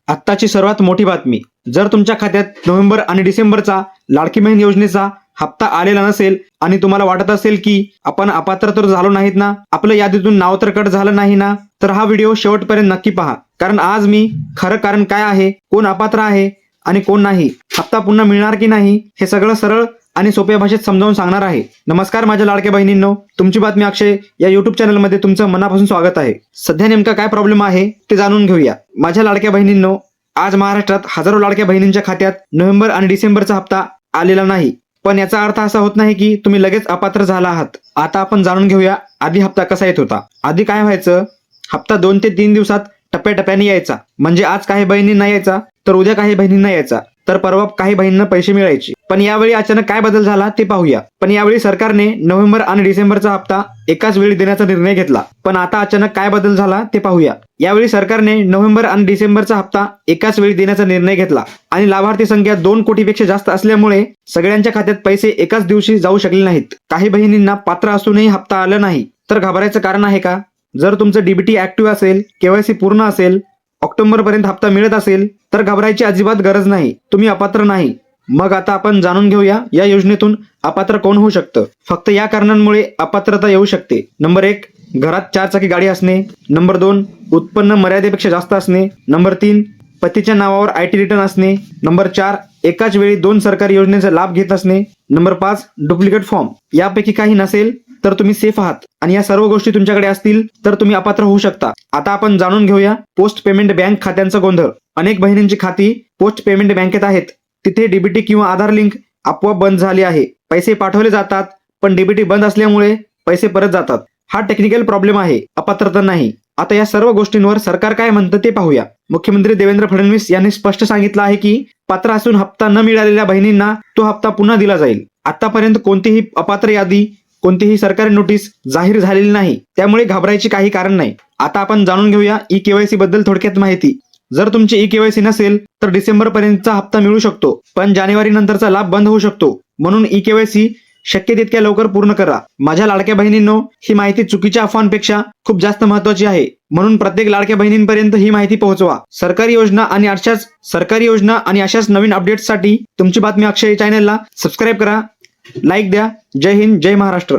आत्ताची सर्वात मोठी बातमी. जर तुमच्या खात्यात नोव्हेंबर आणि डिसेंबरचा लाडकी बहीण योजनेचा हप्ता आलेला नसेल आणि तुम्हाला वाटत असेल की आपण अपात्र तर झालो नाहीत ना, आपलं यादीतून नाव तर कट झालं नाही ना, तर हा व्हिडिओ शेवटपर्यंत नक्की पहा. कारण आज मी खरं कारण काय आहे, कोण अपात्र आहे आणि कोण नाही, हप्ता पुन्हा मिळणार की नाही, हे सगळं सरळ आणि सोप्या भाषेत समजावून सांगणार आहे. नमस्कार माझ्या लाडक्या बहिणींनो, तुमची बातमी अक्षय या युट्यूब चॅनलमध्ये तुमचं मनापासून स्वागत आहे. सध्या नेमका काय प्रॉब्लेम आहे ते जाणून घेऊया. माझ्या लाडक्या बहिणींनो, आज महाराष्ट्रात हजारो लाडक्या बहिणींच्या खात्यात नोव्हेंबर आणि डिसेंबरचा हप्ता आलेला नाही. पण याचा अर्थ असा होत नाही की तुम्ही लगेच अपात्र झाला आहात. आता आपण जाणून घेऊया आधी हप्ता कसा येत होता. आधी काय व्हायचं, हप्ता 2 ते 3 दिवसात टप्प्याटप्प्याने यायचा. म्हणजे आज काही बहिणींना यायचा, तर उद्या काही बहिणींना यायचा, तर परवा काही बहिणींना पैसे मिळायचे. पण यावेळी अचानक काय बदल झाला ते पाहूया. पण यावेळी सरकारने नोव्हेंबर आणि डिसेंबरचा हप्ता एकाच वेळी देण्याचा निर्णय घेतला. पण आता अचानक काय बदल झाला ते पाहूया. यावेळी सरकारने नोव्हेंबर आणि डिसेंबरचा हप्ता एकाच वेळी देण्याचा निर्णय घेतला आणि लाभार्थी संख्या 2 कोटीपेक्षा जास्त असल्यामुळे सगळ्यांच्या खात्यात पैसे एकाच दिवशी जाऊ शकले नाहीत. काही बहिणींना पात्र असूनही हप्ता आला नाही. तर घाबरायचं कारण आहे का? जर तुमचं डीबीटी ऍक्टिव्ह असेल, केवायसी पूर्ण असेल, ऑक्टोबर पर्यंत हप्ता मिळत असेल, तर घाबरायची अजिबात गरज नाही. तुम्ही अपात्र नाही. मग आता आपण जाणून घेऊया या योजनेतून अपात्र कोण होऊ शकतं. फक्त या कारणांमुळे अपात्रता येऊ शकते. नंबर 1, घरात 4 चाकी गाडी असणे. नंबर 2, उत्पन्न मर्यादेपेक्षा जास्त असणे. नंबर 3, पतीच्या नावावर IT रिटर्न असणे. नंबर 4, एकाच वेळी 2 सरकारी योजनेचा लाभ घेत असणे. Number 5, duplicate form. यापैकी काही नसेल तर तुम्ही सेफ आहात आणि या सर्व गोष्टी तुमच्याकडे असतील तर तुम्ही अपात्र होऊ शकता. आता आपण जाणून घेऊया पोस्ट पेमेंट बँक खात्यांचा गोंधळ. अनेक बहिणींची खाती पोस्ट पेमेंट बँकेत आहेत. तिथे डीबीटी किंवा आधार लिंक आपोआप बंद झाली आहे. पैसे पाठवले जातात पण डीबीटी बंद असल्यामुळे पैसे परत जातात. हा टेक्निकल प्रॉब्लेम आहे, अपात्रता नाही. आता या सर्व गोष्टींवर सरकार काय म्हणतं ते पाहूया. मुख्यमंत्री देवेंद्र फडणवीस यांनी स्पष्ट सांगितलं आहे की पात्र असून हप्ता न मिळालेल्या बहिणींना तो हप्ता पुन्हा दिला जाईल. आतापर्यंत कोणतीही अपात्र यादी, कोणतीही सरकारी नोटीस जाहीर झालेली नाही, त्यामुळे घाबरायची काही कारण नाही. आता आपण जाणून घेऊया केवायसी बद्दल थोडक्यात माहिती. जर तुमची केवायसी नसेल तर डिसेंबर पर्यंतचा हप्ता मिळू शकतो, पण जानेवारी नंतरचा लाभ बंद होऊ शकतो. म्हणून केवायसी शक्य तितक्या लवकर पूर्ण करा. माझ्या लाडक्या बहिणींनो, ही माहिती चुकीच्या अफवांपेक्षा खूप जास्त महत्वाची आहे. म्हणून प्रत्येक लाडक्या बहिणींपर्यंत ही माहिती पोहोचवा. सरकारी योजना आणि अशाच नवीन अपडेट्ससाठी तुमची बातमी अक्षय चॅनलला सबस्क्राईब करा, लाईक द्या. जय हिंद, जय महाराष्ट्र.